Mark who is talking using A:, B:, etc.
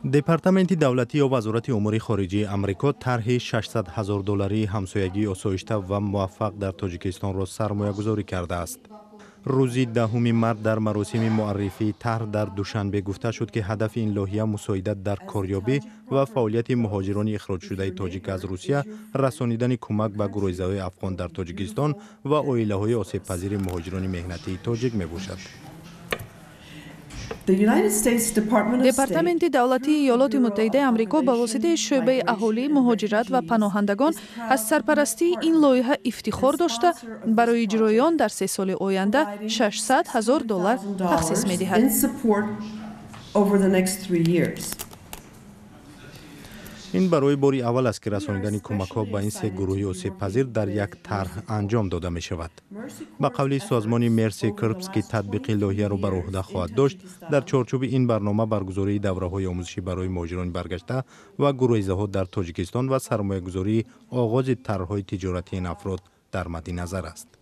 A: департаменти давлатӣ ё вазорати умури хориҷии амрико тарҳи $600,000 ҳамсоягии осоишта ва муваффақ дар тоҷикистонро сармоягузорӣ кардааст. рӯзи 10 март дар маросими муаррифии тарҳ дар душанбе гуфта шуд, ки ҳадафи ин лоиҳа мусоидат дар корёбӣ ва фаъолияти муҳоҷирони ихроҷшудаи тоҷик аз Русия, расонидани кӯмак ба гурӯҳизаҳои афғон дар Тоҷикистон ва оилаҳои осебпазири муҳоҷирони меҳнатии тоҷик мебошад.
B: департаменти давлатии иёлоти муттаҳидаи амрико ба воситаи шӯъбаи аҳолӣ, муҳоҷират ва паноҳандагон аз сарпарастии ин лоиҳа ифтихор дошта, барои иҷрои он дар 3 соли оянда $600,000 тахсис медиҳад.
A: ин барои бори аввал аст, ки расонидани кӯмакҳо ба ин се гурӯҳи осебпазир дар як тарҳ анҷом дода мешавад. ба қавли созмони Mercy Corps, ки татбиқи лоиҳаро бар уҳда хоҳад дошт, дар чорчӯби ин барнома баргузории давраҳои омӯзишӣ барои муҳоҷирони баргашта ва гурӯҳизаҳо дар Тоҷикистон ва сармоягузории оғози тарҳҳои тиҷоратии ин афрод дар мадди назар аст.